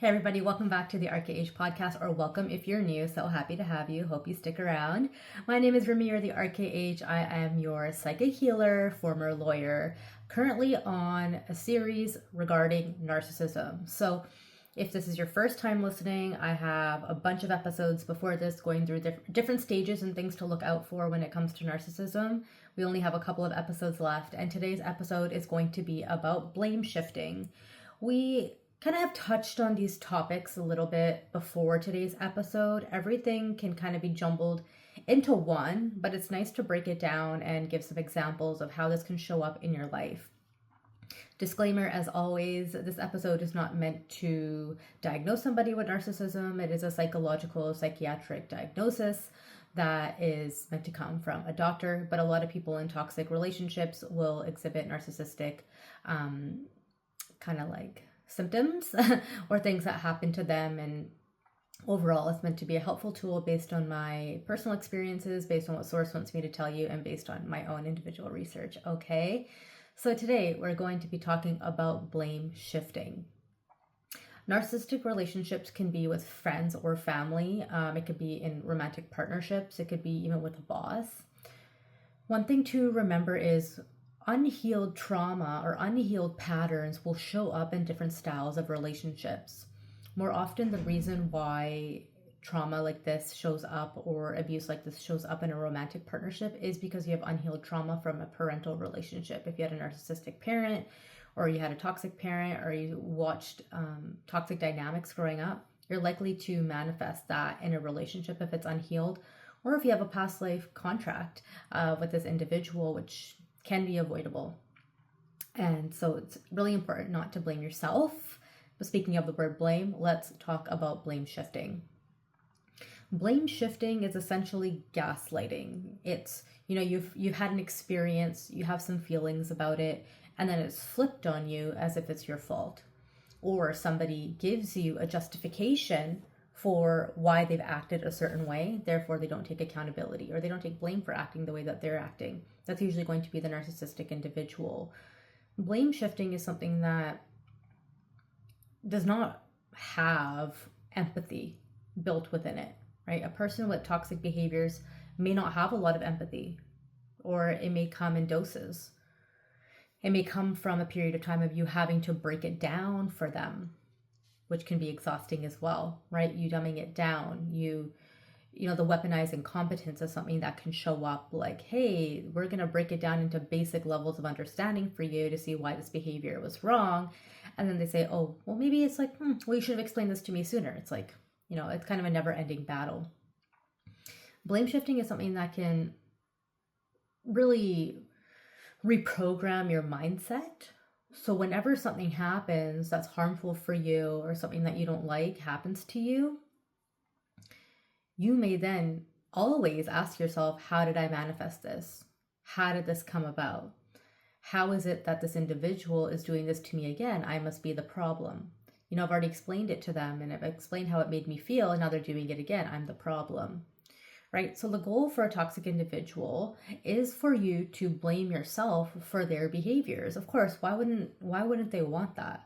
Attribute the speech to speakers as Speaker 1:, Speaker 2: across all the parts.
Speaker 1: Hey everybody, welcome back to the RKH podcast, or welcome if you're new. So happy to have you. Hope you stick around. My name is Rami, or the RKH. I am your psychic healer, former lawyer, currently on a series regarding narcissism. So if this is your first time listening, I have a bunch of episodes before this going through different stages and things to look out for when it comes to narcissism. We only have a couple of episodes left, and today's episode is going to be about blame shifting. We kind of have touched on these topics a little bit before today's episode. Everything can kind of be jumbled into one, but it's nice to break it down and give some examples of how this can show up in your life. Disclaimer, as always, this episode is not meant to diagnose somebody with narcissism. It is a psychological, psychiatric diagnosis that is meant to come from a doctor, but a lot of people in toxic relationships will exhibit narcissistic kind of like symptoms or things that happen to them, and overall it's meant to be a helpful tool based on my personal experiences, based on what source wants me to tell you, and based on my own individual research. Okay, so today we're going to be talking about blame shifting. Narcissistic relationships can be with friends or family. It could be in romantic partnerships. It could be even with a boss. One thing to remember is unhealed trauma or unhealed patterns will show up in different styles of relationships. More often, the reason why trauma like this shows up or abuse like this shows up in a romantic partnership is because you have unhealed trauma from a parental relationship. If you had a narcissistic parent, or you had a toxic parent, or you watched toxic dynamics growing up, you're likely to manifest that in a relationship if it's unhealed, or if you have a past life contract with this individual, which can be avoidable. And so it's really important not to blame yourself. But speaking of the word blame, let's talk about blame shifting. Blame shifting is essentially gaslighting. It's, you've had an experience, you have some feelings about it, and then it's flipped on you as if it's your fault. Or somebody gives you a justification for why they've acted a certain way, therefore they don't take accountability, or they don't take blame for acting the way that they're acting. That's usually going to be the narcissistic individual. Blame shifting is something that does not have empathy built within it, right? A person with toxic behaviors may not have a lot of empathy, or it may come in doses. It may come from a period of time of you having to break it down for them, which can be exhausting as well, right? You dumbing it down, the weaponized incompetence is something that can show up like, hey, we're going to break it down into basic levels of understanding for you to see why this behavior was wrong. And then they say, oh, well, maybe it's like, well, you should have explained this to me sooner. It's like, it's kind of a never ending battle. Blame shifting is something that can really reprogram your mindset. So whenever something happens that's harmful for you, or something that you don't like happens to you, you may then always ask yourself, how did I manifest this? How did this come about? How is it that this individual is doing this to me again? I must be the problem. I've already explained it to them, and I've explained how it made me feel, and now they're doing it again. I'm the problem, right? So the goal for a toxic individual is for you to blame yourself for their behaviors. Of course, why wouldn't they want that,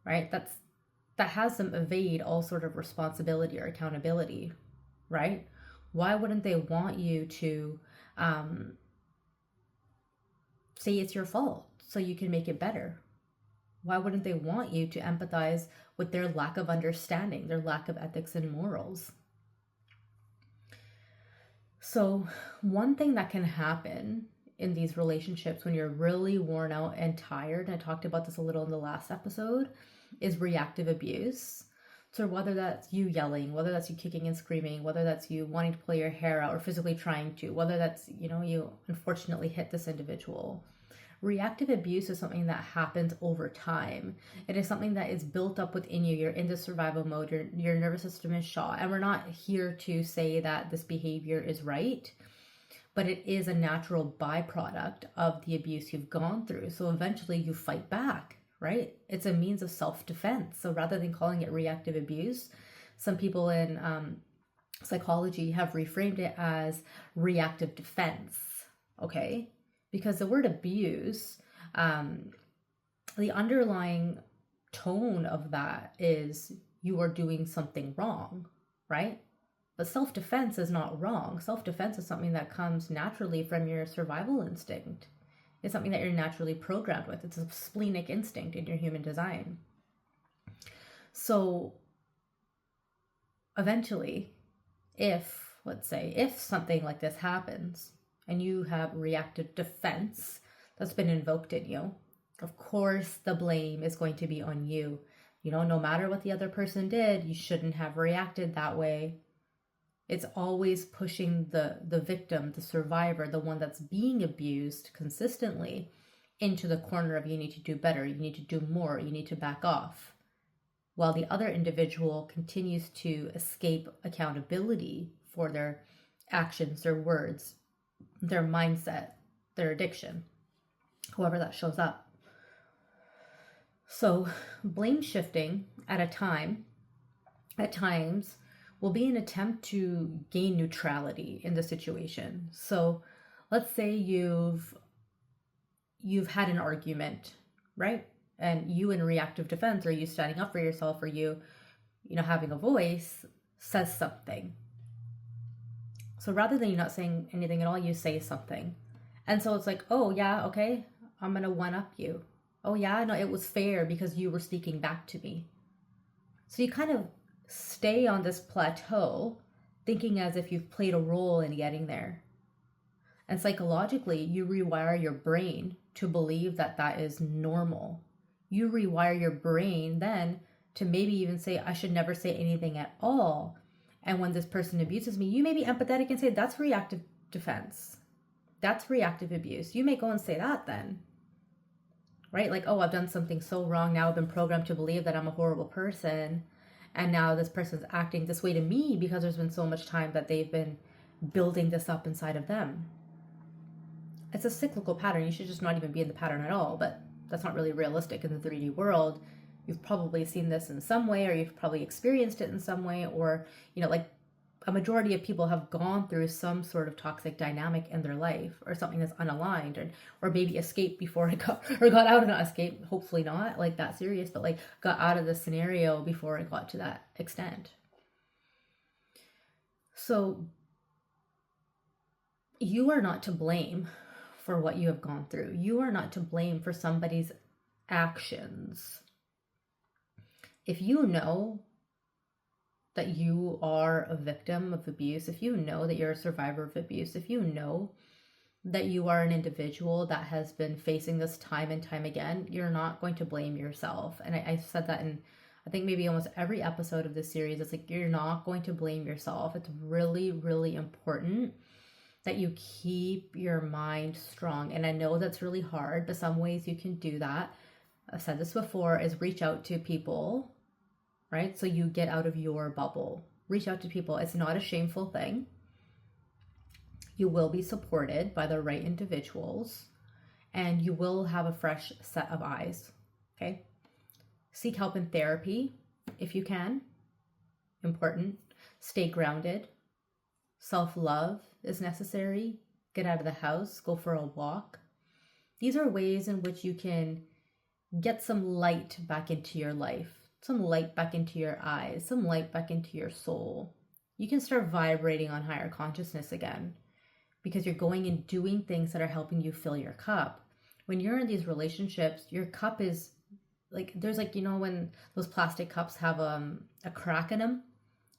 Speaker 1: right? That has them evade all sort of responsibility or accountability, right? Why wouldn't they want you to say it's your fault so you can make it better? Why wouldn't they want you to empathize with their lack of understanding, their lack of ethics and morals? So one thing that can happen in these relationships when you're really worn out and tired, and I talked about this a little in the last episode, is reactive abuse. So whether that's you yelling, whether that's you kicking and screaming, whether that's you wanting to pull your hair out or physically trying to, whether that's, you unfortunately hit this individual. Reactive abuse is something that happens over time. It is something that is built up within you. You're in the survival mode. Your nervous system is shot. And we're not here to say that this behavior is right, but it is a natural byproduct of the abuse you've gone through. So eventually you fight back, right? It's a means of self-defense. So rather than calling it reactive abuse, some people in psychology have reframed it as reactive defense, okay? Because the word abuse, the underlying tone of that is you are doing something wrong, right? But self-defense is not wrong. Self-defense is something that comes naturally from your survival instinct. It's something that you're naturally programmed with. It's a splenic instinct in your human design. So eventually, let's say, if something like this happens and you have reactive defense that's been invoked in you, of course the blame is going to be on you. No matter what the other person did, you shouldn't have reacted that way. It's always pushing the victim, the survivor, the one that's being abused consistently into the corner of you need to do better, you need to do more, you need to back off. While the other individual continues to escape accountability for their actions, their words, their mindset, their addiction, however that shows up. So blame shifting at times, will be an attempt to gain neutrality in the situation. So let's say you've had an argument, right? And you in reactive defense, or you standing up for yourself, or you having a voice, says something. So rather than you not saying anything at all, you say something. And so it's like, oh yeah, okay, I'm going to one-up you. Oh yeah, no, it was fair because you were speaking back to me. So you kind of stay on this plateau thinking as if you've played a role in getting there. And psychologically, you rewire your brain to believe that that is normal. You rewire your brain then to maybe even say, I should never say anything at all. And when this person abuses me, you may be empathetic and say, that's reactive defense. That's reactive abuse. You may go and say that then. Right? Like, oh, I've done something so wrong. Now I've been programmed to believe that I'm a horrible person. And now this person's acting this way to me because there's been so much time that they've been building this up inside of them. It's a cyclical pattern. You should just not even be in the pattern at all. But that's not really realistic in the 3D world. You've probably seen this in some way, or you've probably experienced it in some way, or, like a majority of people have gone through some sort of toxic dynamic in their life, or something that's unaligned, or maybe escaped before it got out of, not escape, hopefully not like that serious, but like got out of the scenario before it got to that extent. So you are not to blame for what you have gone through. You are not to blame for somebody's actions. If you know that you are a victim of abuse, if you know that you're a survivor of abuse, if you know that you are an individual that has been facing this time and time again, you're not going to blame yourself. And I said that in, I think maybe almost every episode of this series. It's like, you're not going to blame yourself. It's really, really important that you keep your mind strong. And I know that's really hard, but some ways you can do that, I've said this before, is reach out to people, right? So you get out of your bubble. Reach out to people. It's not a shameful thing. You will be supported by the right individuals, and you will have a fresh set of eyes, okay? Seek help in therapy if you can. Important. Stay grounded. Self-love is necessary. Get out of the house. Go for a walk. These are ways in which you can get some light back into your life, some light back into your eyes, some light back into your soul. You can start vibrating on higher consciousness again because you're going and doing things that are helping you fill your cup. When you're in these relationships, your cup is like, there's like, when those plastic cups have a crack in them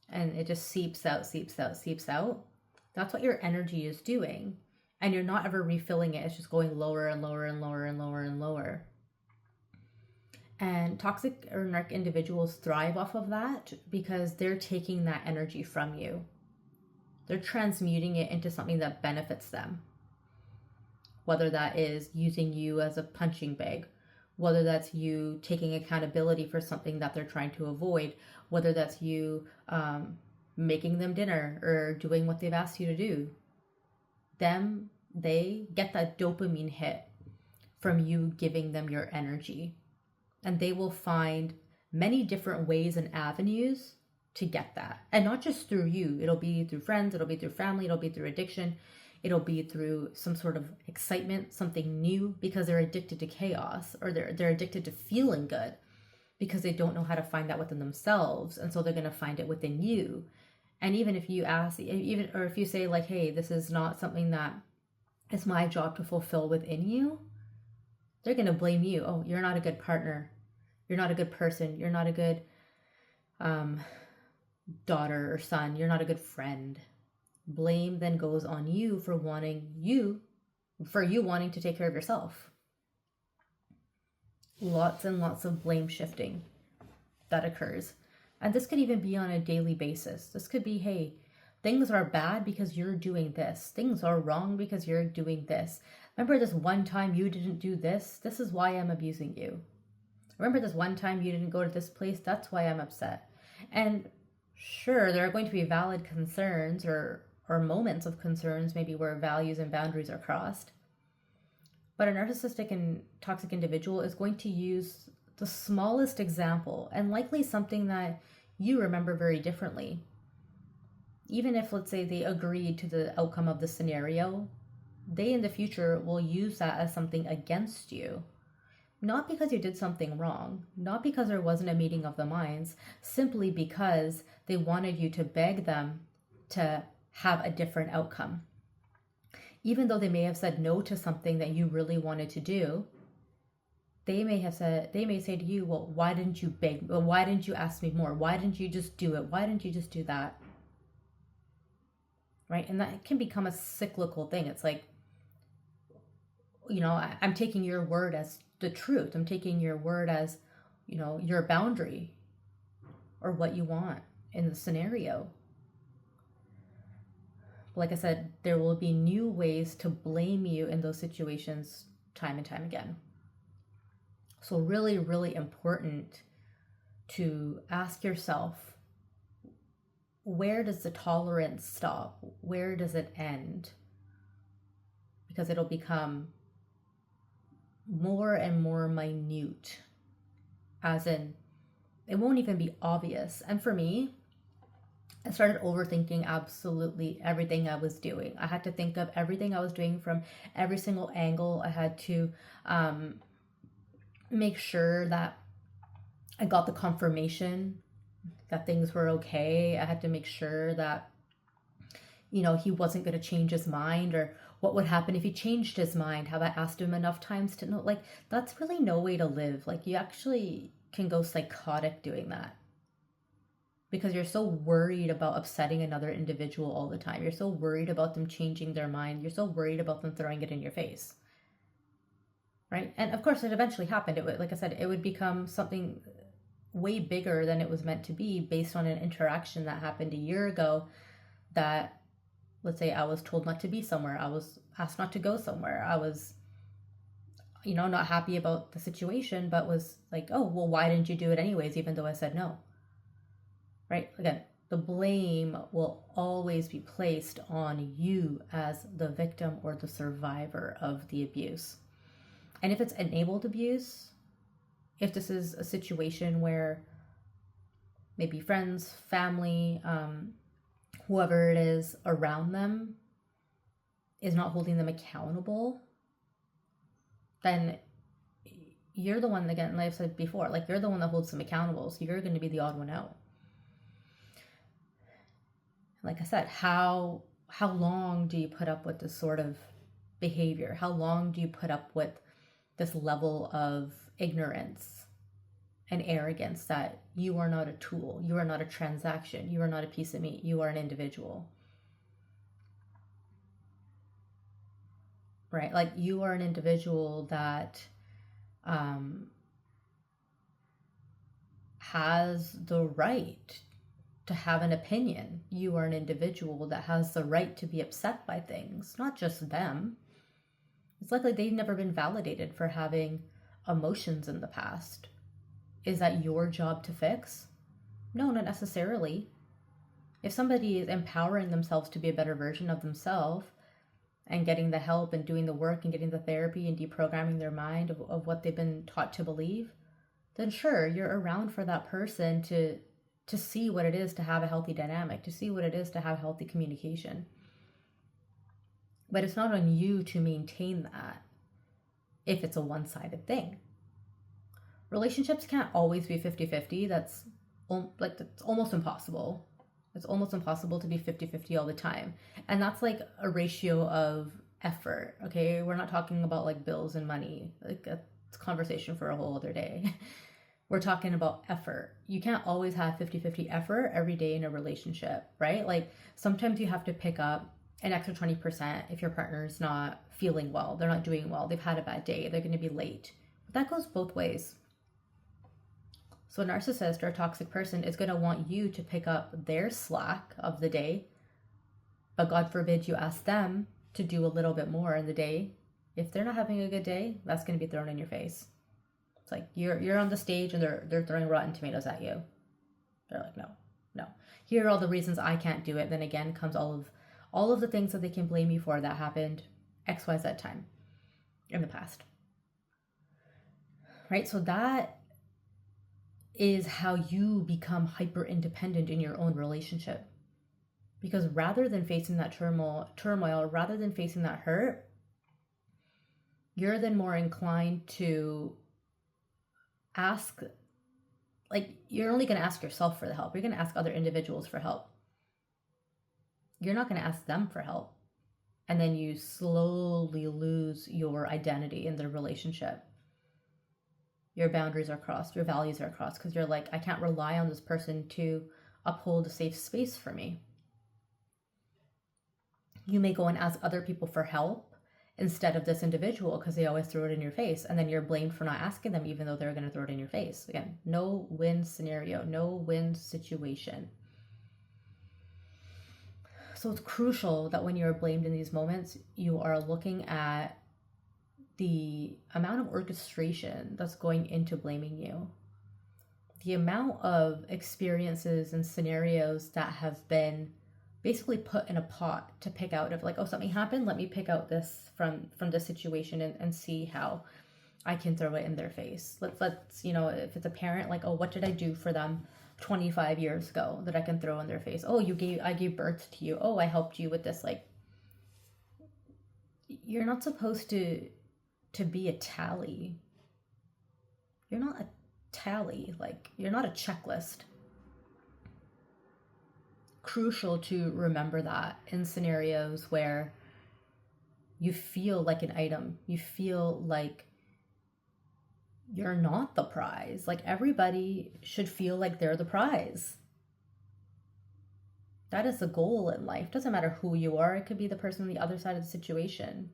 Speaker 1: and it just seeps out, seeps out, seeps out. That's what your energy is doing. And you're not ever refilling it. It's just going lower and lower and lower and lower and lower. And toxic or narc individuals thrive off of that because they're taking that energy from you. They're transmuting it into something that benefits them. Whether that is using you as a punching bag, whether that's you taking accountability for something that they're trying to avoid, whether that's you making them dinner or doing what they've asked you to do. They get that dopamine hit from you giving them your energy. And they will find many different ways and avenues to get that. And not just through you. It'll be through friends, it'll be through family, it'll be through addiction, it'll be through some sort of excitement, something new, because they're addicted to chaos, or they're addicted to feeling good. because they don't know how to find that within themselves. And so they're going to find it within you. And even if you ask, or if you say like, hey, this is not something that it's my job to fulfill within you, they're going to blame you. Oh, you're not a good partner. You're not a good person. You're not a good daughter or son. You're not a good friend. Blame then goes on you for you wanting to take care of yourself. Lots and lots of blame shifting that occurs. And this could even be on a daily basis. This could be, hey, things are bad because you're doing this. Things are wrong because you're doing this. Remember this one time you didn't do this? This is why I'm abusing you. Remember this one time you didn't go to this place? That's why I'm upset. And sure, there are going to be valid concerns or moments of concerns, maybe where values and boundaries are crossed. But a narcissistic and toxic individual is going to use the smallest example, and likely something that you remember very differently. Even if, let's say, they agreed to the outcome of the scenario, they in the future will use that as something against you. Not because you did something wrong, not because there wasn't a meeting of the minds, simply because they wanted you to beg them to have a different outcome. Even though they may have said no to something that you really wanted to do, they may say to you, well, why didn't you beg? Well, why didn't you ask me more? Why didn't you just do it? Why didn't you just do that? Right? And that can become a cyclical thing. It's like, I'm taking your word as the truth. I'm taking your word as, your boundary or what you want in the scenario. Like I said, there will be new ways to blame you in those situations time and time again. So really, really important to ask yourself, where does the tolerance stop? Where does it end? Because it'll become more and more minute, as in, it won't even be obvious. And for me, I started overthinking absolutely everything I was doing. I had to think of everything I was doing from every single angle. I had to make sure that I got the confirmation that things were okay. I had to make sure that, he wasn't going to change his mind, or what would happen if he changed his mind. Have I asked him enough times to know? Like, that's really no way to live. Like, you actually can go psychotic doing that. Because you're so worried about upsetting another individual all the time. You're so worried about them changing their mind. You're so worried about them throwing it in your face. Right? And of course, it eventually happened. It would, like I said, it would become something way bigger than it was meant to be, based on an interaction that happened a year ago that, let's say, I was told not to be somewhere. I was asked not to go somewhere. I was, not happy about the situation, but was like, oh, well, why didn't you do it anyways, even though I said no? Right? Again, the blame will always be placed on you as the victim or the survivor of the abuse. And if it's enabled abuse, if this is a situation where maybe friends, family, whoever it is around them is not holding them accountable, then you're the one, again, like I've said before, like, you're the one that holds them accountable. So you're going to be the odd one out. Like I said, how long do you put up with this sort of behavior? How long do you put up with this level of ignorance and arrogance that you are not a tool, you are not a transaction, you are not a piece of meat, you are an individual? Right? Like, you are an individual that has the right to have an opinion. You are an individual that has the right to be upset by things, not just them. It's likely they've never been validated for having emotions in the past. Is that your job to fix? No, not necessarily. If somebody is empowering themselves to be a better version of themselves and getting the help and doing the work and getting the therapy and deprogramming their mind of what they've been taught to believe, then sure, you're around for that person to see what it is to have a healthy dynamic, to see what it is to have healthy communication. But it's not on you to maintain that if it's a one-sided thing. relationships can't always be 50-50. That's almost impossible. It's almost impossible to be 50-50 all the time. And that's like a ratio of effort, okay? We're not talking about like bills and money. Like that's a conversation for a whole other day. We're talking about effort. You can't always have 50-50 effort every day in a relationship, right? Like sometimes you have to pick up an extra 20% if your partner's not feeling well, they're not doing well, they've had a bad day, they're going to be late. But that goes both ways. So a narcissist or a toxic person is going to want you to pick up their slack of the day, but God forbid you ask them to do a little bit more in the day. If they're not having a good day, that's going to be thrown in your face. It's like you're on the stage and they're throwing rotten tomatoes at you. They're like, no. Here are all the reasons I can't do it. Then again comes all of the things that they can blame you for that happened XYZ time in the past. Right? So that is how you become hyper independent in your own relationship. Because rather than facing that turmoil, rather than facing that hurt, you're then more inclined to ask, like, you're only going to ask yourself for the help. You're going to ask other individuals for help. You're not going to ask them for help. And then you slowly lose your identity in the relationship. Your boundaries are crossed, your values are crossed, because you're like, I can't rely on this person to uphold a safe space for me. You may go and ask other people for help instead of this individual because they always throw it in your face, and then you're blamed for not asking them even though they're going to throw it in your face. Again, no win scenario, no win situation. So it's crucial that when you're blamed in these moments, you are looking at the amount of orchestration that's going into blaming you. The amount of experiences and scenarios that have been basically put in a pot to pick out of, like, oh, something happened, let me pick out this from this situation and see how I can throw it in their face. Let's if it's a parent, like, oh, what did I do for them 25 years ago that I can throw in their face? Oh, I gave birth to you. Oh, I helped you with this. Like, you're not supposed to be a tally. You're not a tally. Like, you're not a checklist. Crucial to remember that in scenarios where you feel like an item, you feel like you're not the prize. Like, everybody should feel like they're the prize. That is the goal in life. Doesn't matter who you are. It could be the person on the other side of the situation.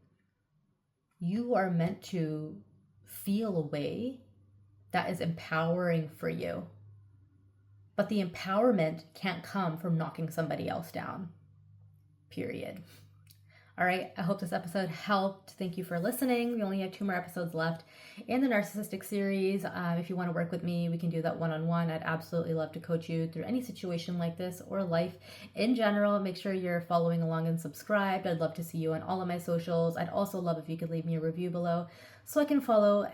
Speaker 1: You are meant to feel a way that is empowering for you. But the empowerment can't come from knocking somebody else down. Period. All right, I hope this episode helped. Thank you for listening. We only have 2 more episodes left in the Narcissistic series. If you want to work with me, we can do that one-on-one. I'd absolutely love to coach you through any situation like this or life in general. Make sure you're following along and subscribed. I'd love to see you on all of my socials. I'd also love if you could leave me a review below so I can follow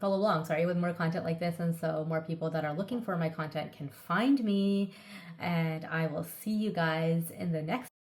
Speaker 1: along with more content like this, and so more people that are looking for my content can find me. And I will see you guys in the next